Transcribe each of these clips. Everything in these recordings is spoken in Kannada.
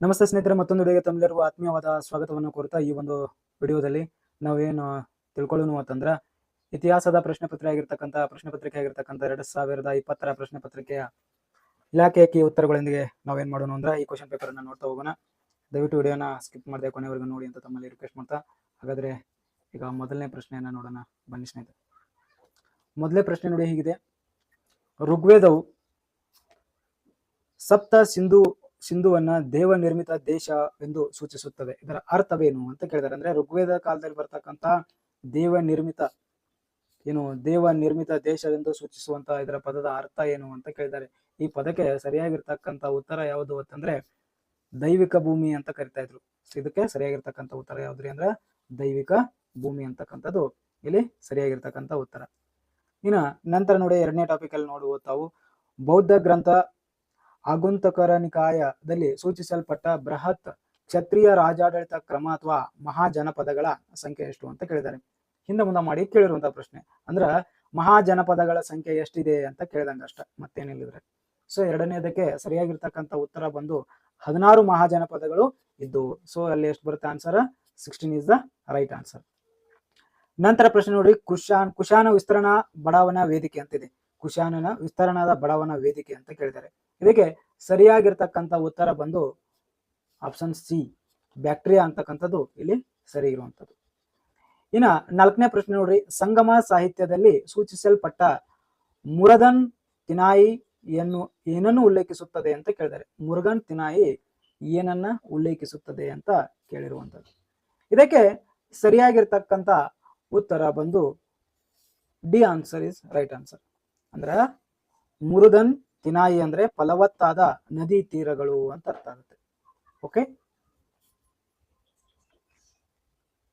ನಮಸ್ತೆ ಸ್ನೇಹಿತರೆ, ಮತ್ತೊಂದು ವಿಡಿಯೋಗೆ ತಮ್ಮೆಲ್ಲರಿಗೂ ಆತ್ಮೀಯವಾದ ಸ್ವಾಗತವನ್ನು ಕೋರುತ್ತಾ ಈ ಒಂದು ವಿಡಿಯೋದಲ್ಲಿ ನಾವೇನು ತಿಳ್ಕೊಳ್ಳೋಣ ಅಂತಂದ್ರೆ ಇತಿಹಾಸದ ಪ್ರಶ್ನೆ ಪತ್ರಿಕೆ ಆಗಿರ್ತಕ್ಕಂಥ 2020 ಪ್ರಶ್ನೆ ಪತ್ರಿಕೆಯ ಇಲಾಖೆಯ ಕೀ ಉತ್ತರಗಳೊಂದಿಗೆ ನಾವೇನ್ ಮಾಡೋಣ ಅಂದ್ರೆ ಈ ಕ್ವಶನ್ ಪೇಪರ್ ಅನ್ನ ನೋಡ್ತಾ ಹೋಗೋಣ. ದಯವಿಟ್ಟು ವಿಡಿಯೋನ ಸ್ಕಿಪ್ ಮಾಡದೆ ಕೊನೆವರೆಗೂ ನೋಡಿ ಅಂತ ತಮ್ಮಲ್ಲಿ ರಿಕ್ವೆಸ್ಟ್ ಮಾಡ್ತಾ, ಹಾಗಾದ್ರೆ ಈಗ ಮೊದಲನೇ ಪ್ರಶ್ನೆಯನ್ನ ನೋಡೋಣ ಬನ್ನಿ ಸ್ನೇಹಿತರೆ. ಮೊದಲನೇ ಪ್ರಶ್ನೆ ನೋಡಿ ಹೀಗಿದೆ: ಋಗ್ವೇದವು ಸಪ್ತ ಸಿಂಧುವನ್ನ ದೇವ ನಿರ್ಮಿತ ದೇಶ ಎಂದು ಸೂಚಿಸುತ್ತದೆ. ಇದರ ಅರ್ಥವೇನು ಅಂತ ಕೇಳಿದಾರೆ. ಅಂದ್ರೆ ಋಗ್ವೇದ ಕಾಲದಲ್ಲಿ ಬರ್ತಕ್ಕಂತ ದೇವ ನಿರ್ಮಿತ ದೇಶವೆಂದು ಸೂಚಿಸುವಂತ ಇದರ ಪದದ ಅರ್ಥ ಏನು ಅಂತ ಕೇಳಿದ್ದಾರೆ. ಈ ಪದಕ್ಕೆ ಸರಿಯಾಗಿರ್ತಕ್ಕಂಥ ಉತ್ತರ ಯಾವುದು ಅಂತಂದ್ರೆ ದೈವಿಕ ಭೂಮಿ ಅಂತ ಕರಿತಾ ಇದ್ರು. ಇದಕ್ಕೆ ಸರಿಯಾಗಿರ್ತಕ್ಕಂಥ ಉತ್ತರ ಯಾವ್ದ್ರಿ ಅಂದ್ರೆ ದೈವಿಕ ಭೂಮಿ ಅಂತಕ್ಕಂಥದ್ದು ಇಲ್ಲಿ ಸರಿಯಾಗಿರ್ತಕ್ಕಂಥ ಉತ್ತರ. ಇನ್ನ ನಂತರ ನೋಡಿ ಎರಡನೇ ಟಾಪಿಕ್ ಅಲ್ಲಿ ಓದ್ತಾವು ಬೌದ್ಧ ಗ್ರಂಥ ಆಗುಂತಕರ ನಿಕಾಯದಲ್ಲಿ ಸೂಚಿಸಲ್ಪಟ್ಟ ಬೃಹತ್ ಕ್ಷತ್ರಿಯ ರಾಜಾಡಳಿತ ಕ್ರಮ ಅಥವಾ ಮಹಾಜನಪದಗಳ ಸಂಖ್ಯೆ ಎಷ್ಟು ಅಂತ ಕೇಳಿದ್ದಾರೆ. ಹಿಂದೆ ಮುಂದೆ ಮಾಡಿ ಕೇಳಿರುವಂತಹ ಪ್ರಶ್ನೆ. ಅಂದ್ರ ಮಹಾಜನಪದಗಳ ಸಂಖ್ಯೆ ಎಷ್ಟಿದೆ ಅಂತ ಕೇಳಿದಂಗ ಅಷ್ಟ, ಮತ್ತೇನಿಲ್ಲದ್ರೆ. ಸೊ ಎರಡನೇದಕ್ಕೆ ಸರಿಯಾಗಿರ್ತಕ್ಕಂಥ ಉತ್ತರ ಬಂದು 16 ಮಹಾಜನಪದಗಳು ಇದ್ದು. ಸೊ ಅಲ್ಲಿ ಎಷ್ಟು ಬರುತ್ತೆ answer? 16 is the right answer. ನಂತರ ಪ್ರಶ್ನೆ ನೋಡಿ, ಕುಶಾನ ವಿಸ್ತರಣಾ ಬಡಾವಣಾ ವೇದಿಕೆ ಅಂತಿದೆ. ಕುಶಾನನ ವಿಸ್ತರಣಾದ ಬಡಾವಣಾ ವೇದಿಕೆ ಅಂತ ಕೇಳಿದ್ದಾರೆ. ಇದಕ್ಕೆ ಸರಿಯಾಗಿರ್ತಕ್ಕಂಥ ಉತ್ತರ ಬಂದು ಆಪ್ಷನ್ ಸಿ, ಬ್ಯಾಕ್ಟೀರಿಯಾ ಅಂತಕ್ಕಂಥದ್ದು ಇಲ್ಲಿ ಸರಿ ಇರುವಂಥದ್ದು. ಇನ್ನ ನಾಲ್ಕನೇ ಪ್ರಶ್ನೆ ನೋಡ್ರಿ, ಸಂಗಮ ಸಾಹಿತ್ಯದಲ್ಲಿ ಸೂಚಿಸಲ್ಪಟ್ಟ ಮುರಗನ್ ತಿನಾಯಿ ಏನನ್ನು ಉಲ್ಲೇಖಿಸುತ್ತದೆ ಅಂತ ಕೇಳಿದ್ದಾರೆ. ಮುರುಗನ್ ತಿನಾಯಿ ಏನನ್ನ ಉಲ್ಲೇಖಿಸುತ್ತದೆ ಅಂತ ಕೇಳಿರುವಂಥದ್ದು. ಇದಕ್ಕೆ ಸರಿಯಾಗಿರ್ತಕ್ಕಂಥ ಉತ್ತರ ಬಂದು D, answer is right answer. ಅಂದ್ರ ಮುರುಗನ್ ತಿನಾಯಿ ಅಂದ್ರೆ ಫಲವತ್ತಾದ ನದಿ ತೀರಗಳು ಅಂತ ಅರ್ಥ ಆಗುತ್ತೆ. ಓಕೆ,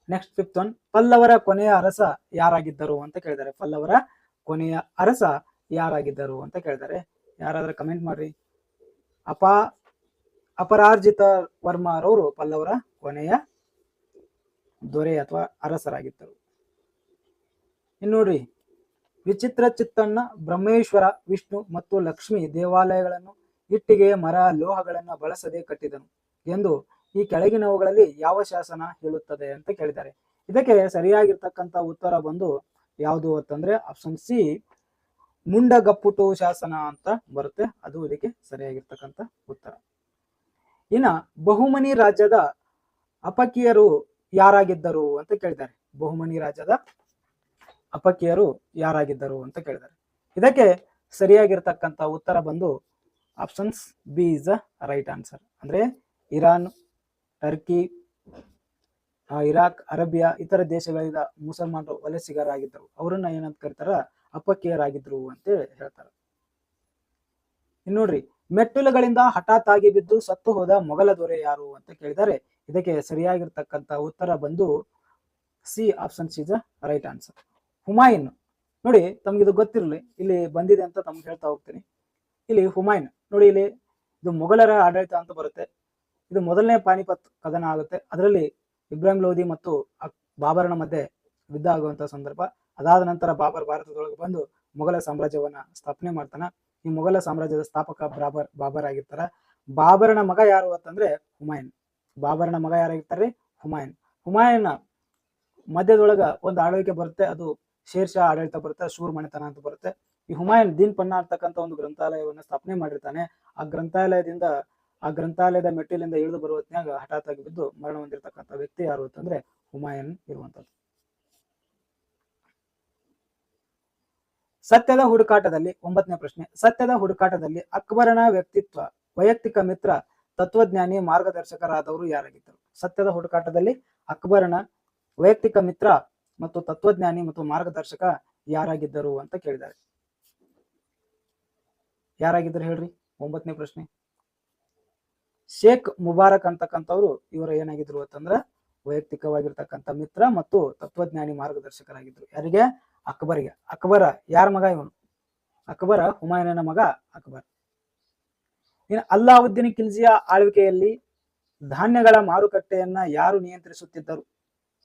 ನೆಕ್ಸ್ಟ್ ಫಿಫ್ತ್ ಒನ್, ಪಲ್ಲವರ ಕೊನೆಯ ಅರಸ ಯಾರಾಗಿದ್ದರು ಅಂತ ಕೇಳಿದ್ದಾರೆ. ಪಲ್ಲವರ ಕೊನೆಯ ಅರಸ ಯಾರಾಗಿದ್ದರು ಅಂತ ಕೇಳಿದ್ದಾರೆ. ಯಾರಾದ್ರೂ ಕಮೆಂಟ್ ಮಾಡ್ರಿ. ಅಪರಾಜಿತ ವರ್ಮರವರು ಪಲ್ಲವರ ಕೊನೆಯ ದೊರೆ ಅಥವಾ ಅರಸರಾಗಿದ್ದರು. ಇನ್ನು ನೋಡ್ರಿ, ವಿಚಿತ್ರ ಚಿತ್ತಣ್ಣ ಬ್ರಹ್ಮೇಶ್ವರ, ವಿಷ್ಣು ಮತ್ತು ಲಕ್ಷ್ಮಿ ದೇವಾಲಯಗಳನ್ನು ಇಟ್ಟಿಗೆ, ಮರ, ಲೋಹಗಳನ್ನು ಬಳಸದೆ ಕಟ್ಟಿದನು ಎಂದು ಈ ಕೆಳಗಿನವುಗಳಲ್ಲಿ ಯಾವ ಶಾಸನ ಹೇಳುತ್ತದೆ ಅಂತ ಕೇಳಿದ್ದಾರೆ. ಇದಕ್ಕೆ ಸರಿಯಾಗಿರ್ತಕ್ಕಂಥ ಉತ್ತರ ಬಂದು ಯಾವುದು ಅಂತಂದ್ರೆ ಆಪ್ಷನ್ ಸಿ, ಮುಂಡಗಪ್ಪುಟು ಶಾಸನ ಅಂತ ಬರುತ್ತೆ. ಅದು ಇದಕ್ಕೆ ಸರಿಯಾಗಿರ್ತಕ್ಕಂಥ ಉತ್ತರ. ಇನ್ನ ಬಹುಮನಿ ರಾಜ್ಯದ ಅಪಕಿಯರು ಯಾರಾಗಿದ್ದರು ಅಂತ ಕೇಳಿದ್ದಾರೆ. ಬಹುಮನಿ ರಾಜ್ಯದ ಅಪಕಿಯರು ಯಾರಾಗಿದ್ದರು ಅಂತ ಕೇಳಿದ್ದಾರೆ. ಇದಕ್ಕೆ ಸರಿಯಾಗಿರ್ತಕ್ಕಂಥ ಉತ್ತರ ಬಂದು options B is the right answer. ಅಂದ್ರೆ ಇರಾನ್, ಟರ್ಕಿ, ಇರಾಕ್, ಅರೇಬಿಯಾ ಇತರ ದೇಶಗಳಿಂದ ಮುಸಲ್ಮಾನರು ವಲಸಿಗರಾಗಿದ್ದರು. ಅವರನ್ನ ಏನಂತ ಕರೀತಾರ? ಅಪಕಿಯರಾಗಿದ್ರು ಅಂತ ಹೇಳ್ತಾರೆ. ಇನ್ನು ನೋಡ್ರಿ, ಮೆಟ್ಟಿಲುಗಳಿಂದ ಹಠಾತ್ ಆಗಿ ಬಿದ್ದು ಸತ್ತು ಹೋದ ಮೊಘಲ ದೊರೆ ಯಾರು ಅಂತ ಕೇಳಿದ್ದಾರೆ. ಇದಕ್ಕೆ ಸರಿಯಾಗಿರ್ತಕ್ಕಂಥ ಉತ್ತರ ಬಂದು C, option C is the right answer. Humayun ನೋಡಿ, ತಮ್ಗಿದು ಗೊತ್ತಿರಲಿ, ಇಲ್ಲಿ ಬಂದಿದೆ ಅಂತ ತಮ್ಗೆ ಹೇಳ್ತಾ ಹೋಗ್ತೀನಿ. ಇಲ್ಲಿ ಹುಮಾಯೂನ್ ನೋಡಿ, ಇಲ್ಲಿ ಇದು ಮೊಘಲರ ಆಡಳಿತ ಅಂತ ಬರುತ್ತೆ. ಇದು ಮೊದಲನೇ ಪಾನಿಪತ್ ಕದನ ಆಗುತ್ತೆ. ಅದರಲ್ಲಿ ಇಬ್ರಾಹಿಂ ಲೋಧಿ ಮತ್ತು ಬಾಬರನ ಮಧ್ಯೆ ಯುದ್ಧ ಆಗುವಂತಹ ಸಂದರ್ಭ. ಅದಾದ ನಂತರ ಬಾಬರ್ ಭಾರತದೊಳಗೆ ಬಂದು ಮೊಘಲ ಸಾಮ್ರಾಜ್ಯವನ್ನ ಸ್ಥಾಪನೆ ಮಾಡ್ತಾನ. ಈ ಮೊಘಲ ಸಾಮ್ರಾಜ್ಯದ ಸ್ಥಾಪಕ ಬಾಬರ್ ಆಗಿರ್ತಾರ. ಬಾಬರನ ಮಗ ಯಾರು ಅಂತಂದ್ರೆ ಹುಮಾಯೂನ್. ಬಾಬರನ ಮಗ ಯಾರಾಗಿರ್ತಾರೆ? ಹುಮಾಯೂನ್. ಹುಮಾಯೂನ್ ಮಧ್ಯದೊಳಗ ಒಂದು ಆಳ್ವಿಕೆ ಬರುತ್ತೆ, ಅದು ಶೇರ್ ಶಾ ಆಡಳಿತ ಬರುತ್ತೆ, ಶೂರ್ ಮನೆತನ ಅಂತ ಬರುತ್ತೆ. ಈ ಹುಮಾಯೂನ್ ದೀನ್ ಪನ್ನ ಅಂತಕ್ಕಂಥ ಒಂದು ಗ್ರಂಥಾಲಯವನ್ನು ಸ್ಥಾಪನೆ ಮಾಡಿರ್ತಾನೆ. ಆ ಗ್ರಂಥಾಲಯದ ಮೆಟ್ಟಿಲಿಂದ ಇಳಿದು ಬರುವ ಹೊತ್ನ್ಯಾಗ ಹಠಾತ್ ಆಗಿ ಬಿದ್ದು ಮರಣ ಹೊಂದಿರತಕ್ಕಂಥ ವ್ಯಕ್ತಿ ಯಾರು ಅಂತಂದ್ರೆ ಹುಮಾಯೂನ್ ಇರುವಂತದ್ದು. ಸತ್ಯದ ಹುಡುಕಾಟದಲ್ಲಿ 9ನೇ ಪ್ರಶ್ನೆ, ಸತ್ಯದ ಹುಡುಕಾಟದಲ್ಲಿ ಅಕ್ಬರನ ವೈಯಕ್ತಿಕ ಮಿತ್ರ, ತತ್ವಜ್ಞಾನಿ, ಮಾರ್ಗದರ್ಶಕರಾದವರು ಯಾರಾಗಿದ್ದರು? ಸತ್ಯದ ಹುಡುಕಾಟದಲ್ಲಿ ಅಕ್ಬರನ ವೈಯಕ್ತಿಕ ಮಿತ್ರ ಮತ್ತು ತತ್ವಜ್ಞಾನಿ ಮತ್ತು ಮಾರ್ಗದರ್ಶಕ ಯಾರಾಗಿದ್ದರು ಅಂತ ಕೇಳಿದ್ದಾರೆ. ಯಾರಾಗಿದ್ದರು ಹೇಳ್ರಿ? 9ನೇ ಪ್ರಶ್ನೆ. ಶೇಖ್ ಮುಬಾರಕ್ ಅಂತಕ್ಕಂಥವ್ರು ಇವರು ಏನಾಗಿದ್ರು ಅಂತಂದ್ರ ವೈಯಕ್ತಿಕವಾಗಿರ್ತಕ್ಕಂಥ ಮಿತ್ರ ಮತ್ತು ತತ್ವಜ್ಞಾನಿ ಮಾರ್ಗದರ್ಶಕರಾಗಿದ್ರು. ಯಾರಿಗೆ? ಅಕ್ಬರ್ಗೆ. ಅಕ್ಬರ ಯಾರ ಮಗ? ಇವನು ಅಕ್ಬರ, ಹುಮಾಯೂನನ ಮಗ ಅಕ್ಬರ್. ಇನ್ನು ಅಲ್ಲಾವುದ್ದೀನ್ ಖಿಲ್ಜಿಯ ಆಳ್ವಿಕೆಯಲ್ಲಿ ಧಾನ್ಯಗಳ ಮಾರುಕಟ್ಟೆಯನ್ನ ಯಾರು ನಿಯಂತ್ರಿಸುತ್ತಿದ್ದರು?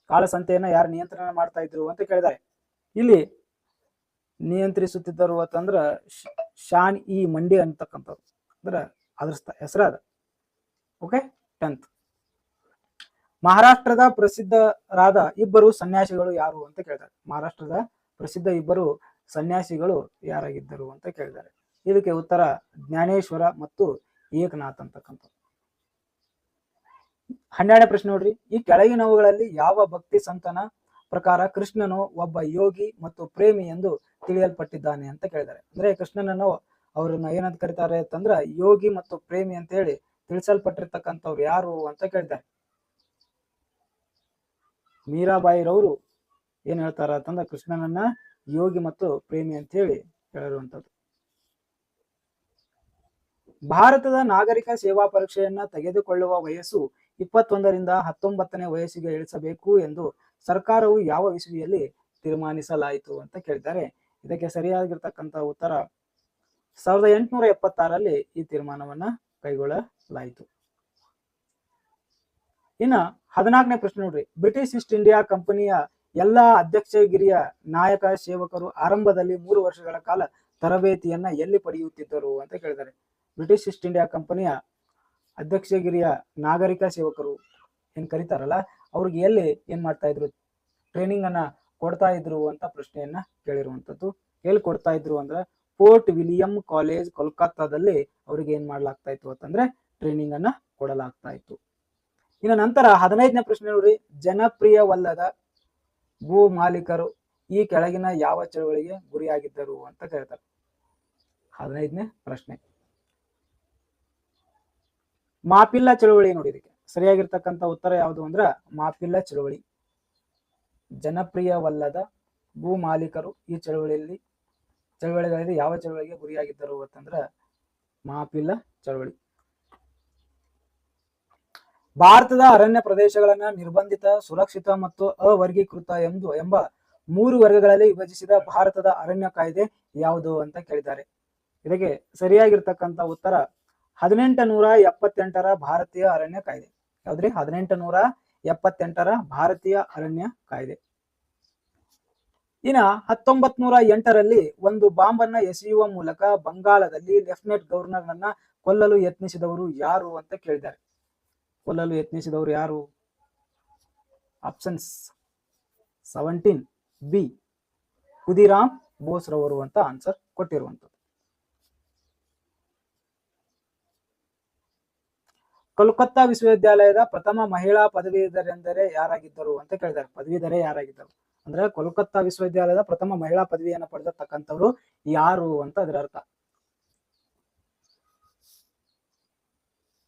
ಕಾಳಸಂತೆಯನ್ನ ಯಾರು ನಿಯಂತ್ರಣ ಮಾಡ್ತಾ ಇದ್ರು ಅಂತ ಕೇಳಿದ್ದಾರೆ. ಇಲ್ಲಿ ನಿಯಂತ್ರಿಸುತ್ತಿದ್ದರು ಅಂತಂದ್ರ ಶಾನ್ ಇ ಮಂಡಿ ಅಂತಕ್ಕಂಥವ್ರು, ಅಂದ್ರ ಅದ್ರ ಹೆಸರಾದ. Okay, 10th. ಮಹಾರಾಷ್ಟ್ರದ ಪ್ರಸಿದ್ಧರಾದ ಇಬ್ಬರು ಸನ್ಯಾಸಿಗಳು ಯಾರು ಅಂತ ಕೇಳ್ತಾರೆ. ಮಹಾರಾಷ್ಟ್ರದ ಪ್ರಸಿದ್ಧ ಇಬ್ಬರು ಸನ್ಯಾಸಿಗಳು ಯಾರಾಗಿದ್ದರು ಅಂತ ಕೇಳಿದ್ದಾರೆ. ಇದಕ್ಕೆ ಉತ್ತರ ಜ್ಞಾನೇಶ್ವರ ಮತ್ತು ಏಕನಾಥ್ ಅಂತಕ್ಕಂಥ. 12ನೇ ಪ್ರಶ್ನೆ ನೋಡ್ರಿ, ಈ ಕೆಳಗಿನವುಗಳಲ್ಲಿ ಯಾವ ಭಕ್ತಿ ಸಂತನ ಪ್ರಕಾರ ಕೃಷ್ಣನು ಒಬ್ಬ ಯೋಗಿ ಮತ್ತು ಪ್ರೇಮಿ ಎಂದು ತಿಳಿಯಲ್ಪಟ್ಟಿದ್ದಾನೆ ಅಂತ ಕೇಳಿದ್ದಾರೆ. ಅಂದ್ರೆ ಕೃಷ್ಣನನ್ನು ಅವ್ರನ್ನ ಏನಂತ ಕರೀತಾರೆ ಅಂತಂದ್ರ ಯೋಗಿ ಮತ್ತು ಪ್ರೇಮಿ ಅಂತ ಹೇಳಿ ತಿಳಿಸಲ್ಪಟ್ಟಿರ್ತಕ್ಕಂಥವ್ರು ಯಾರು ಅಂತ ಕೇಳಿದ್ದಾರೆ. ಮೀರಾಬಾಯಿರವರು ಏನ್ ಹೇಳ್ತಾರ ಅಂತಂದ್ರ ಕೃಷ್ಣನನ್ನ ಯೋಗಿ ಮತ್ತು ಪ್ರೇಮಿ ಅಂತ ಹೇಳಿ ಹೇಳಿರುವಂತದ್ದು. ಭಾರತದ ನಾಗರಿಕ ಸೇವಾ ಪರೀಕ್ಷೆಯನ್ನ ತೆಗೆದುಕೊಳ್ಳುವ ವಯಸ್ಸು 21ರಿಂದ 19ನೇ ವಯಸ್ಸಿಗೆ ಇಳಿಸಬೇಕು ಎಂದು ಸರ್ಕಾರವು ಯಾವ ಇಸವಿಯಲ್ಲಿ ತೀರ್ಮಾನಿಸಲಾಯಿತು ಅಂತ ಕೇಳಿದ್ದಾರೆ. ಇದಕ್ಕೆ ಸರಿಯಾಗಿರ್ತಕ್ಕಂಥ ಉತ್ತರ 1876ರಲ್ಲಿ ಈ ತೀರ್ಮಾನವನ್ನ ಕೈಗೊಳ್ಳಲಾಯಿತು. ಇನ್ನ 14ನೇ ಪ್ರಶ್ನೆ ನೋಡ್ರಿ, ಬ್ರಿಟಿಷ್ ಈಸ್ಟ್ ಇಂಡಿಯಾ ಕಂಪನಿಯ ಎಲ್ಲಾ ಅಧ್ಯಕ್ಷಗಿರಿಯ ನಾಯಕ ಸೇವಕರು ಆರಂಭದಲ್ಲಿ 3 ವರ್ಷಗಳ ಕಾಲ ತರಬೇತಿಯನ್ನ ಎಲ್ಲಿ ಪಡೆಯುತ್ತಿದ್ದರು ಅಂತ ಕೇಳಿದ್ದಾರೆ. ಬ್ರಿಟಿಷ್ ಈಸ್ಟ್ ಇಂಡಿಯಾ ಕಂಪನಿಯ ಅಧ್ಯಕ್ಷಗಿರಿಯ ನಾಗರಿಕ ಸೇವಕರು ಏನ್ ಕರೀತಾರಲ್ಲ ಅವ್ರಿಗೆ ಎಲ್ಲಿ ಏನ್ ಮಾಡ್ತಾ ಇದ್ರು, ಟ್ರೈನಿಂಗ್ ಅನ್ನ ಕೊಡ್ತಾ ಇದ್ರು ಅಂತ ಪ್ರಶ್ನೆಯನ್ನ ಕೇಳಿರುವಂತದ್ದು. ಎಲ್ಲಿ ಕೊಡ್ತಾ ಇದ್ರು ಅಂದ್ರೆ ಫೋರ್ಟ್ ವಿಲಿಯಂ ಕಾಲೇಜ್ ಕೋಲ್ಕತ್ತಾದಲ್ಲಿ ಅವ್ರಿಗೆ ಏನ್ ಮಾಡ್ಲಾಗ್ತಾ ಇತ್ತು ಅಂತಂದ್ರೆ ಟ್ರೈನಿಂಗ್ ಅನ್ನ ಕೊಡಲಾಗ್ತಾ ಇತ್ತು. ಇನ್ನು ನಂತರ 15ನೇ ಪ್ರಶ್ನೆ ನೋಡ್ರಿ, ಜನಪ್ರಿಯವಲ್ಲದ ಭೂ ಮಾಲೀಕರು ಈ ಕೆಳಗಿನ ಯಾವ ಚಳವಳಿಗೆ ಗುರಿಯಾಗಿದ್ದರು ಅಂತ ಕೇಳ್ತಾರೆ. 15ನೇ ಪ್ರಶ್ನೆ ಮಾಪಿಲ್ಲ ಚಳವಳಿ. ನೋಡಿ ಇದಕ್ಕೆ ಸರಿಯಾಗಿರ್ತಕ್ಕಂಥ ಉತ್ತರ ಯಾವುದು ಅಂದ್ರ ಮಾಪಿಲ್ಲ ಚಳವಳಿ. ಜನಪ್ರಿಯವಲ್ಲದ ಭೂ ಮಾಲೀಕರು ಈ ಚಳವಳಿಗಳಲ್ಲಿ ಯಾವ ಚಳವಳಿಗೆ ಗುರಿಯಾಗಿದ್ದರು ಅಂತಂದ್ರ ಮಾಪಿಲ್ಲ ಚಳವಳಿ. ಭಾರತದ ಅರಣ್ಯ ಪ್ರದೇಶಗಳನ್ನ ನಿರ್ಬಂಧಿತ, ಸುರಕ್ಷಿತ ಮತ್ತು ಅವರ್ಗೀಕೃತ ಎಂಬ 3 ವರ್ಗಗಳಲ್ಲಿ ವಿಭಜಿಸಿದ ಭಾರತದ ಅರಣ್ಯ ಕಾಯ್ದೆ ಯಾವುದು ಅಂತ ಕೇಳಿದ್ದಾರೆ. ಇದಕ್ಕೆ ಸರಿಯಾಗಿರ್ತಕ್ಕಂಥ ಉತ್ತರ 1878ರ ಭಾರತೀಯ ಅರಣ್ಯ ಕಾಯ್ದೆ. ಯಾವ್ದ್ರಿ? 1878ರ ಭಾರತೀಯ ಅರಣ್ಯ ಕಾಯ್ದೆ. ಇನ್ನ 1908ರಲ್ಲಿ ಒಂದು ಬಾಂಬನ್ನ ಎಸೆಯುವ ಮೂಲಕ ಬಂಗಾಳದಲ್ಲಿ ಲೆಫ್ಟಿನೆಂಟ್ ಗವರ್ನರ್ನನ್ನ ಕೊಲ್ಲಲು ಯತ್ನಿಸಿದವರು ಯಾರು ಅಂತ ಕೇಳಿದ್ದಾರೆ. ಕೊಲ್ಲಲು ಯತ್ನಿಸಿದವರು ಯಾರು? ಆಪ್ಷನ್ಸ್ 17 ಬಿ ಖುದಿರಾಮ್ ಬೋಸ್ ರವರು ಅಂತ ಆನ್ಸರ್ ಕೊಟ್ಟಿರುವಂತದ್ದು. ಕೋಲ್ಕತ್ತಾ ವಿಶ್ವವಿದ್ಯಾಲಯದ ಪ್ರಥಮ ಮಹಿಳಾ ಪದವೀಧರೆಂದರೆ ಯಾರಾಗಿದ್ದರು ಅಂತ ಕೇಳಿದ್ದಾರೆ. ಪದವೀಧರೆ ಯಾರಾಗಿದ್ದರು ಅಂದ್ರೆ ಕೋಲ್ಕತ್ತಾ ವಿಶ್ವವಿದ್ಯಾಲಯದ ಪ್ರಥಮ ಮಹಿಳಾ ಪದವಿಯನ್ನು ಪಡೆದಿರ್ತಕ್ಕಂಥವ್ರು ಯಾರು ಅಂತ ಅದರ ಅರ್ಥ.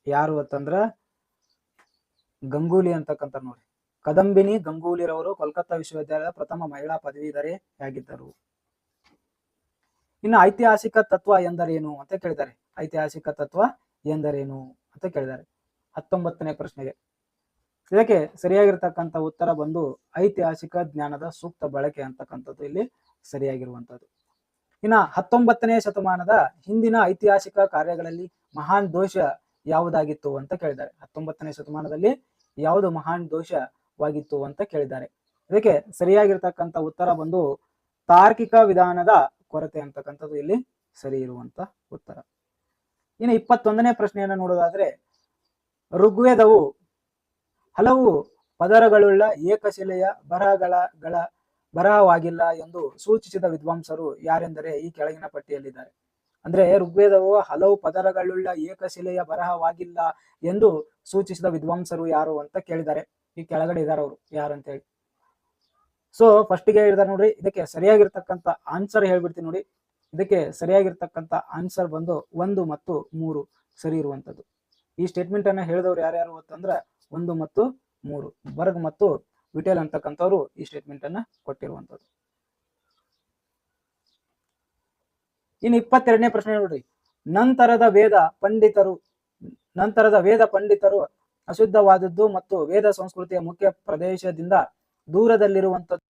ಯಾರು ಅಂತಂದ್ರ ಗಂಗೂಲಿ ಅಂತಕ್ಕಂಥ ನೋಡಿ, ಕದಂಬಿನಿ ಗಂಗೂಲಿರವರು ಕೋಲ್ಕತ್ತಾ ವಿಶ್ವವಿದ್ಯಾಲಯದ ಪ್ರಥಮ ಮಹಿಳಾ ಪದವೀಧರೆ ಆಗಿದ್ದರು. ಇನ್ನು ಐತಿಹಾಸಿಕ ತತ್ವ ಎಂದರೇನು ಅಂತ ಕೇಳಿದ್ದಾರೆ. ಐತಿಹಾಸಿಕ ತತ್ವ ಎಂದರೇನು ಅಂತ ಕೇಳಿದ್ದಾರೆ 19ನೇ ಪ್ರಶ್ನೆಗೆ. ಇದಕ್ಕೆ ಸರಿಯಾಗಿರ್ತಕ್ಕಂಥ ಉತ್ತರ ಬಂದು ಐತಿಹಾಸಿಕ ಜ್ಞಾನದ ಸೂಕ್ತ ಬಳಕೆ ಅಂತಕ್ಕಂಥದ್ದು ಇಲ್ಲಿ ಸರಿಯಾಗಿರುವಂತದ್ದು. ಇನ್ನ 19ನೇ ಶತಮಾನದ ಹಿಂದಿನ ಐತಿಹಾಸಿಕ ಕಾರ್ಯಗಳಲ್ಲಿ ಮಹಾನ್ ದೋಷ ಯಾವುದಾಗಿತ್ತು ಅಂತ ಕೇಳಿದ್ದಾರೆ. 19ನೇ ಶತಮಾನದಲ್ಲಿ ಯಾವುದು ಮಹಾನ್ ದೋಷವಾಗಿತ್ತು ಅಂತ ಕೇಳಿದ್ದಾರೆ. ಇದಕ್ಕೆ ಸರಿಯಾಗಿರ್ತಕ್ಕಂಥ ಉತ್ತರ ಬಂದು ತಾರ್ಕಿಕ ವಿಧಾನದ ಕೊರತೆ ಅಂತಕ್ಕಂಥದ್ದು ಇಲ್ಲಿ ಸರಿ ಇರುವಂತ ಉತ್ತರ. ಇನ್ನು 21ನೇ ಪ್ರಶ್ನೆಯನ್ನು ನೋಡೋದಾದ್ರೆ, ಋಗ್ವೇದವು ಹಲವು ಪದರಗಳುಳ್ಳ ಏಕಶಿಲೆಯ ಬರಹವಾಗಿಲ್ಲ ಎಂದು ಸೂಚಿಸಿದ ವಿದ್ವಾಂಸರು ಯಾರೆಂದರೆ ಈ ಕೆಳಗಿನ ಪಟ್ಟಿಯಲ್ಲಿದ್ದಾರೆ. ಅಂದ್ರೆ ಋಗ್ವೇದವು ಹಲವು ಪದರಗಳುಳ್ಳ ಏಕಶಿಲೆಯ ಬರಹವಾಗಿಲ್ಲ ಎಂದು ಸೂಚಿಸಿದ ವಿದ್ವಾಂಸರು ಯಾರು ಅಂತ ಕೇಳಿದ್ದಾರೆ. ಈ ಕೆಳಗಡೆ ಇದ್ದಾರೆ ಅವರು ಯಾರು ಅಂತ ಹೇಳಿ. ಸೊ ಫಸ್ಟಿಗೆ ಹೇಳಿದಾರೆ ನೋಡ್ರಿ, ಇದಕ್ಕೆ ಸರಿಯಾಗಿರ್ತಕ್ಕಂಥ ಆನ್ಸರ್ ಹೇಳ್ಬಿಡ್ತೀನಿ ನೋಡಿ. ಇದಕ್ಕೆ ಸರಿಯಾಗಿರ್ತಕ್ಕಂಥ ಆನ್ಸರ್ ಬಂದು 1 ಮತ್ತು 3 ಸರಿ ಇರುವಂತದ್ದು. ಈ ಸ್ಟೇಟ್ಮೆಂಟ್ ಅನ್ನ ಹೇಳಿದವರು ಯಾರ್ಯಾರು ಅಂತಂದ್ರ 1 ಮತ್ತು 3 ಬರ್ಗ್ ಮತ್ತು ವಿಟೇಲ್ ಅಂತಕ್ಕಂಥವ್ರು ಈ ಸ್ಟೇಟ್ಮೆಂಟ್ ಅನ್ನ ಕೊಟ್ಟಿರುವಂತದ್ದು. ಇನ್ನು 22ನೇ ಪ್ರಶ್ನೆ ನೋಡ್ರಿ, ನಂತರದ ವೇದ ಪಂಡಿತರು ಅಶುದ್ಧವಾದದ್ದು ಮತ್ತು ವೇದ ಸಂಸ್ಕೃತಿಯ ಮುಖ್ಯ ಪ್ರದೇಶದಿಂದ ದೂರದಲ್ಲಿರುವಂತದ್ದು